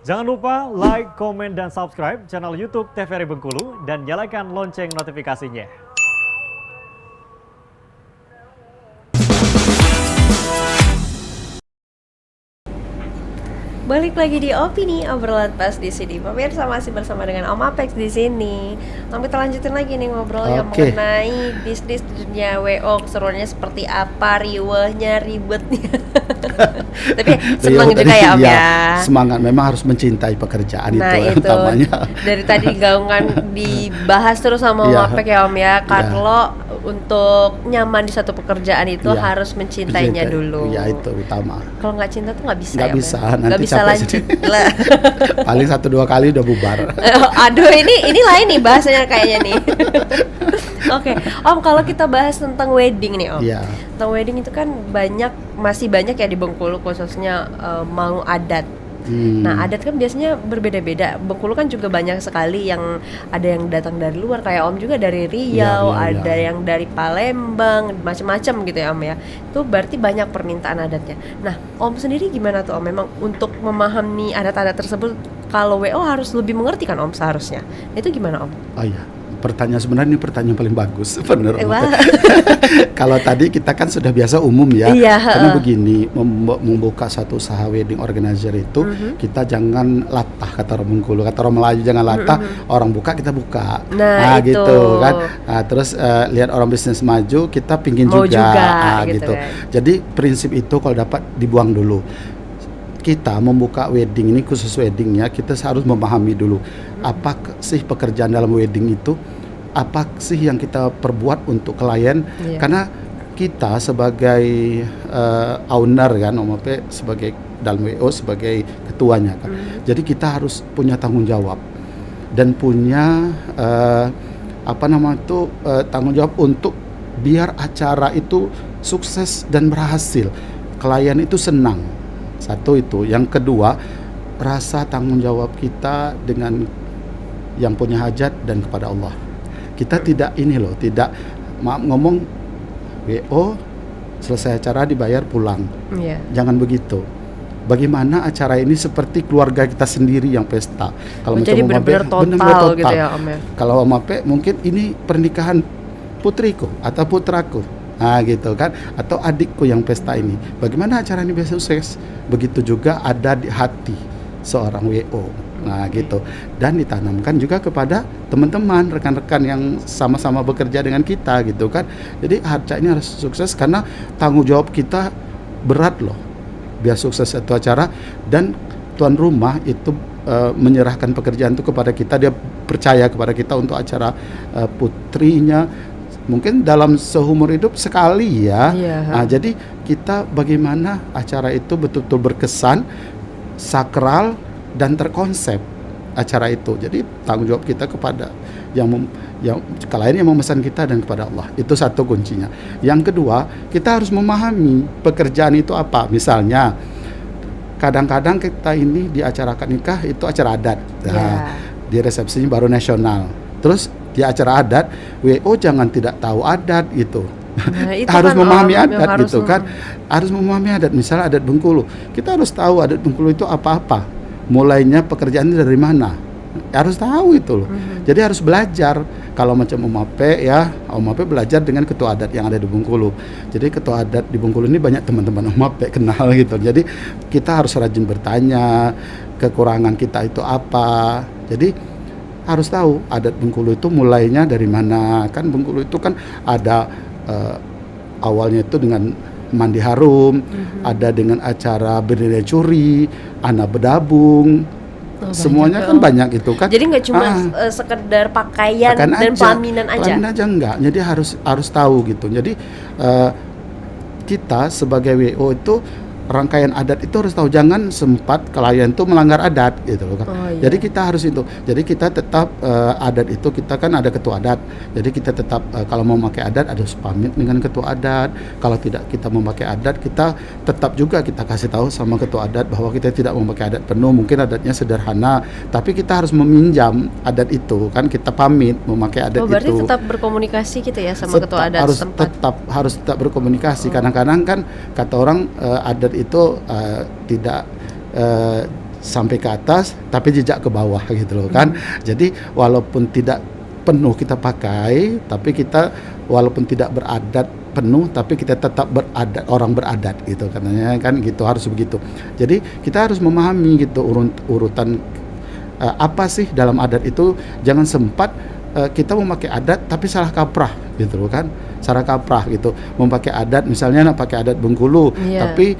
Jangan lupa like, komen, dan subscribe channel YouTube TVRI Bengkulu dan nyalakan lonceng notifikasinya. Balik lagi di Opini Obrolan Pas di sini. Pemirsa masih bersama dengan Om Apex di sini. Om, kita lanjutin lagi nih ngobrolnya mengenai bisnis di dunia WO. Keseruannya seperti apa, riwehnya, ribetnya. Tapi senang juga ya Om ya. Semangat, memang harus mencintai pekerjaan nah, itu utamanya. Dari tadi gaungan dibahas terus sama Om Apex ya Om ya. Kalau untuk nyaman di satu pekerjaan itu harus mencintainya dulu. Iya, itu utama. Kalau nggak cinta tuh nggak bisa. Nggak ya, bisa, nggak nanti bisa lanjut. Paling 1-2 kali udah bubar. Aduh, ini lain nih bahasanya kayaknya nih. Oke, Om, kalau kita bahas tentang wedding nih Om. Iya. Tentang wedding itu kan masih banyak ya di Bengkulu khususnya mau adat. Nah, adat kan biasanya berbeda-beda. Bengkulu kan juga banyak sekali yang ada yang datang dari luar, kayak Om juga dari Riau, ada yang dari Palembang, macam-macam gitu ya Om ya. Itu berarti banyak permintaan adatnya. Nah, Om sendiri gimana tuh Om? Memang untuk memahami adat-adat tersebut, kalau WO harus lebih mengerti kan Om seharusnya. Itu gimana Om? Oh iya. Sebenarnya ini pertanyaan paling bagus, benar. Kalau tadi kita kan sudah biasa umum ya, karena begini, membuka satu usaha wedding organizer itu kita jangan latah, kata orang Bengkulu, kata orang Melayu jangan latah, orang buka kita buka, nah gitu kan. Nah, terus lihat orang bisnis maju, kita pingin juga, gitu. Kan. Jadi prinsip itu kalau dapat dibuang dulu. Kita membuka wedding ini, khusus wedding ya, kita harus memahami dulu apa sih pekerjaan dalam wedding itu, apa sih yang kita perbuat untuk klien, karena kita sebagai owner kan, Om Ape sebagai dalam WO sebagai ketuanya kan, jadi kita harus punya tanggung jawab dan punya tanggung jawab untuk biar acara itu sukses dan berhasil, klien itu senang. Satu itu, yang kedua rasa tanggung jawab kita dengan yang punya hajat dan kepada Allah. Kita tidak ngomong WO selesai acara dibayar pulang. Jangan begitu. Bagaimana acara ini seperti keluarga kita sendiri yang pesta. Kalau jadi benar-benar total gitu ya Om ya. Kalau Om Ape mungkin ini pernikahan putriku atau putraku. Nah gitu kan, atau adikku yang pesta ini, bagaimana acara ini bisa sukses, begitu juga ada di hati seorang WO. Nah gitu, dan ditanamkan juga kepada teman-teman, rekan-rekan yang sama-sama bekerja dengan kita gitu kan. Jadi acara ini harus sukses karena tanggung jawab kita berat loh, biar sukses satu acara. Dan tuan rumah itu menyerahkan pekerjaan itu kepada kita, dia percaya kepada kita untuk acara putrinya. Mungkin dalam seumur hidup sekali ya. Nah, jadi kita bagaimana acara itu betul-betul berkesan, sakral dan terkonsep acara itu. Jadi tanggung jawab kita kepada yang klien yang memesan kita dan kepada Allah. Itu satu kuncinya. Yang kedua, kita harus memahami pekerjaan itu apa. Misalnya kadang-kadang kita ini di acara akad nikah itu acara adat. Nah, di resepsinya baru nasional. Terus di acara adat, WO jangan tidak tahu adat gitu. Nah, harus kan memahami adat gitu kan. Harus memahami adat. Misalnya adat Bengkulu, kita harus tahu adat Bengkulu itu apa-apa. Mulainya pekerjaannya dari mana. Harus tahu itu loh. Jadi harus belajar. Kalau macam Om Ape ya, Om Ape belajar dengan ketua adat yang ada di Bengkulu. Jadi ketua adat di Bengkulu ini banyak teman-teman Om Ape kenal gitu. Jadi kita harus rajin bertanya, kekurangan kita itu apa. Jadi harus tahu adat Bengkulu itu mulainya dari mana. Kan Bengkulu itu kan ada awalnya itu dengan mandi harum, ada dengan acara berdiri curi, anak bedabung, semuanya kan banyak itu kan. Jadi nggak cuma sekedar pakaian dan pelaminan aja. Pelaminan aja enggak. Jadi harus tahu gitu. Jadi kita sebagai WO itu rangkaian adat itu harus tahu, jangan sempat klien itu melanggar adat gitu loh kan. Jadi kita harus itu. Jadi kita tetap adat itu, kita kan ada ketua adat. Jadi kita tetap kalau mau memakai adat harus pamit dengan ketua adat. Kalau tidak kita memakai adat, kita tetap juga kita kasih tahu sama ketua adat bahwa kita tidak memakai adat penuh, mungkin adatnya sederhana, tapi kita harus meminjam adat itu kan, kita pamit memakai adat itu. Berarti tetap berkomunikasi gitu ya sama ketua adat setempat. Harus tetap berkomunikasi. Kadang-kadang kan kata orang adat itu tidak sampai ke atas tapi jejak ke bawah gitu loh kan. Jadi walaupun tidak penuh kita pakai, tapi kita walaupun tidak beradat penuh tapi kita tetap beradat, orang beradat gitu katanya kan, gitu harus begitu. Jadi kita harus memahami gitu urutan apa sih dalam adat itu. Jangan sempat kita memakai adat tapi salah kaprah gitu loh kan, salah kaprah gitu. Memakai adat misalnya pakai adat Bengkulu, tapi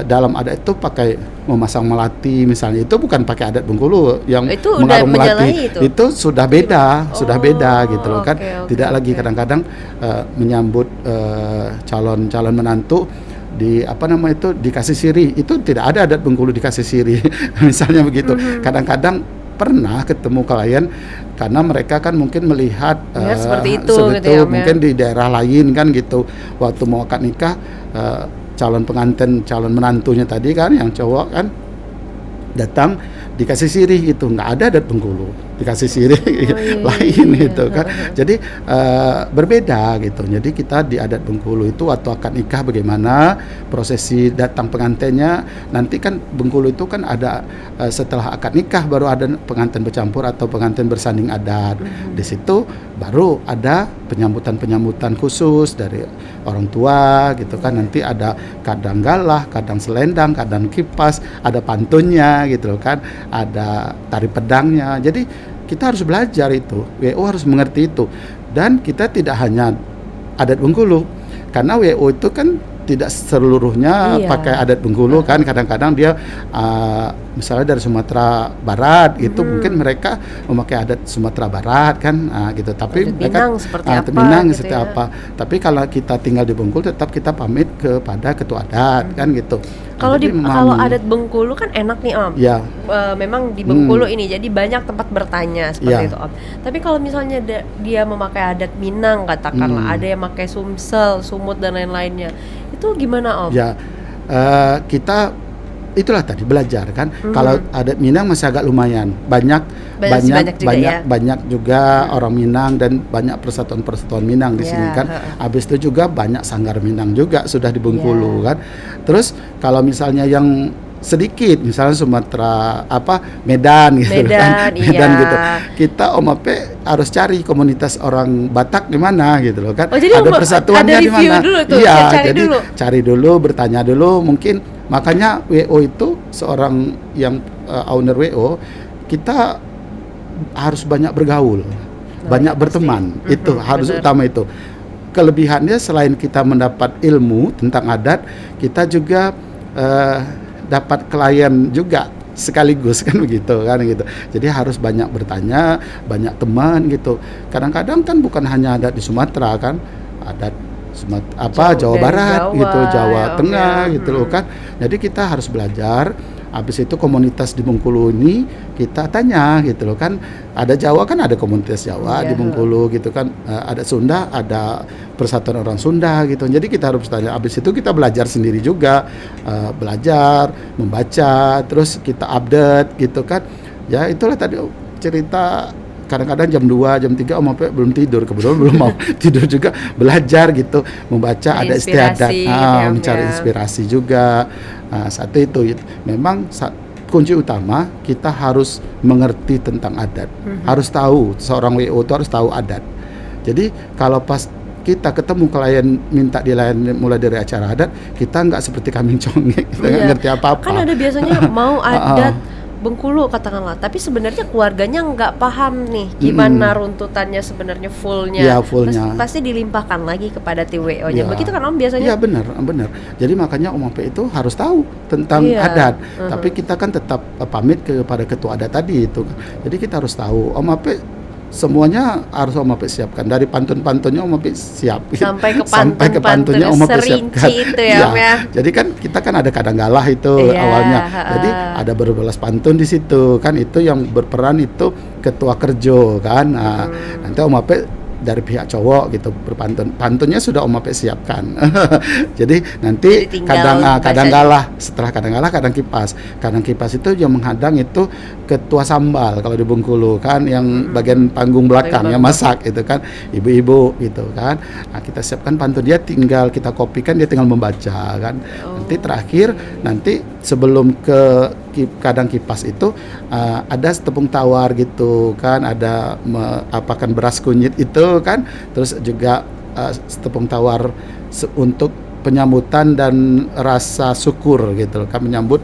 dalam adat itu pakai memasang melati misalnya, itu bukan pakai adat Bengkulu yang itu mengarung udah melati itu sudah beda, sudah beda gitu loh kan. Tidak lagi oke. kadang-kadang menyambut calon menantu di apa nama itu dikasih sirih, itu tidak ada adat Bengkulu dikasih sirih misalnya begitu. Kadang-kadang pernah ketemu klien karena mereka kan mungkin melihat seperti itu gitu ya, Om, mungkin di daerah lain kan gitu, waktu mau akad nikah calon pengantin, calon menantunya tadi kan yang cowok kan datang dikasih sirih gitu, nggak ada adat Bengkulu dikasih sirih lain gitu kan. Jadi berbeda gitu. Jadi kita di adat Bengkulu itu waktu akad nikah bagaimana prosesi datang pengantinnya, nanti kan Bengkulu itu kan ada setelah akad nikah baru ada pengantin bercampur atau pengantin bersanding adat. Di situ baru ada penyambutan khusus dari orang tua gitu kan. Nanti ada kadang galah, kadang selendang, kadang kipas, ada pantunnya gitu loh kan, ada tari pedangnya. Jadi kita harus belajar itu, WO harus mengerti itu. Dan kita tidak hanya adat Bengkulu, karena WO itu kan tidak seluruhnya pakai adat Bengkulu kan. Kadang-kadang dia misalnya dari Sumatera Barat itu mungkin mereka memakai adat Sumatera Barat kan, gitu. Tapi mereka Minang seperti apa Minang gitu seperti ya. apa. Tapi kalau kita tinggal di Bengkulu tetap kita pamit kepada ketua adat kan gitu. Kalau Jadi kalau adat Bengkulu kan enak nih Om. Ya. Memang di Bengkulu ini jadi banyak tempat bertanya seperti Ya. itu Om. Tapi kalau misalnya dia memakai adat Minang katakanlah, ada yang pakai Sumsel, Sumut dan lain-lainnya, itu gimana Om? Ya, kita itulah tadi belajar kan. Kalau adat Minang masih agak lumayan banyak juga orang Minang dan banyak persatuan Minang di sini kan. Habis itu juga banyak sanggar Minang juga sudah di Bengkulu kan. Terus kalau misalnya yang sedikit misalnya Sumatera Medan gitu kan. Medan gitu. Kita Om Ape harus cari komunitas orang Batak di mana gitu loh kan. Jadi ada persatuannya di mana. dulu tuh, Iya, jadi cari dulu, bertanya dulu mungkin. Makanya WO itu seorang yang owner WO, kita harus banyak bergaul, banyak berteman. Itu harus utama itu. Kelebihannya selain kita mendapat ilmu tentang adat, kita juga dapat klien juga sekaligus kan begitu kan gitu. Jadi harus banyak bertanya, banyak teman gitu. Kadang-kadang kan bukan hanya adat di Sumatera kan, adat Jawa Barat gitu, Jawa Tengah gitu loh kan. Jadi kita harus belajar. Habis itu komunitas di Bengkulu ini kita tanya gitu loh kan. Ada Jawa kan ada komunitas Jawa di Bengkulu gitu kan. Ada Sunda, ada persatuan orang Sunda gitu. Jadi kita harus tanya. Habis itu kita belajar sendiri juga, belajar, membaca, terus kita update gitu kan. Ya itulah tadi cerita. Kadang-kadang jam 2, jam 3 Om Ape belum tidur, kebetulan belum mau tidur juga, belajar gitu, membaca ada istiadat, mencari inspirasi juga. Satu itu memang kunci utama kita harus mengerti tentang adat, harus tahu, seorang WO itu harus tahu adat. Jadi kalau pas kita ketemu klien minta dilayani mulai dari acara adat, kita nggak seperti kambing congek, kita nggak ngerti apa-apa. Kan ada biasanya mau adat Bengkulu katakanlah, tapi sebenarnya keluarganya nggak paham nih gimana runtutannya sebenarnya fullnya. Ya, fullnya. Terus pasti dilimpahkan lagi kepada TWO-nya. Begitu kan Om biasanya? Iya benar. Jadi makanya Om Ape itu harus tahu tentang adat. Tapi kita kan tetap pamit kepada ketua adat tadi itu. Jadi kita harus tahu. Om Ape semuanya harus Om Ape siapkan, dari pantun-pantunnya Om Ape siap sampai ke pantunnya Om Ape siapkan. Itu ya, Om ya. Jadi kan kita kan ada kadang galah itu awalnya. Jadi ada berbelas pantun di situ kan, itu yang berperan itu ketua kerjo kan. Nanti Om Ape dari pihak cowok gitu pantunnya sudah Om Ape siapkan. Jadi nanti kadang galah, setelah kadang galah kadang kipas itu yang menghadang itu ketua sambal kalau di Bengkulu kan, yang bagian panggung belakang yang masak itu kan ibu-ibu gitu kan. Nah, kita siapkan pantun, dia tinggal kita kopikan, dia tinggal membaca kan. Nanti terakhir nanti sebelum ke kadang kipas itu ada tepung tawar gitu kan, ada apakan beras kunyit itu kan, terus juga tepung tawar untuk penyambutan dan rasa syukur gitu kan, menyambut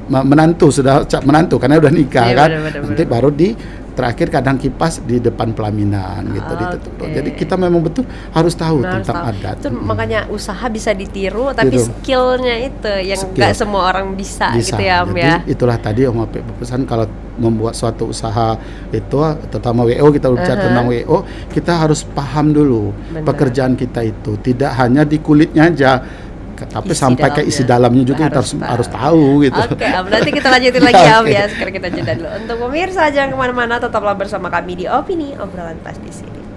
menantu, sudah menantu karena udah nikah Iya, kan. benar, Nanti baru di terakhir kadang kipas di depan pelaminan gitu ditutup. Oke. Jadi kita memang betul harus tahu Nah, tentang harus tahu. adat. Itu makanya usaha bisa ditiru, tapi Tiru. skillnya itu yang Skill. nggak semua orang bisa gitu ya, Om Jadi ya. itulah tadi Om Apik berpesan, kalau membuat suatu usaha itu, terutama WO, kita bicara tentang WO, kita harus paham dulu Benar. pekerjaan kita itu tidak hanya di kulitnya aja, tapi Isi sampai ke isi dalamnya juga kita harus tahu gitu. Oke, Om, nanti kita lanjutin lagi ya, Om ya. Sekarang kita jeda dulu. Untuk pemirsa jangan kemana-mana, tetaplah bersama kami di Opini Obrolan Pas di sini.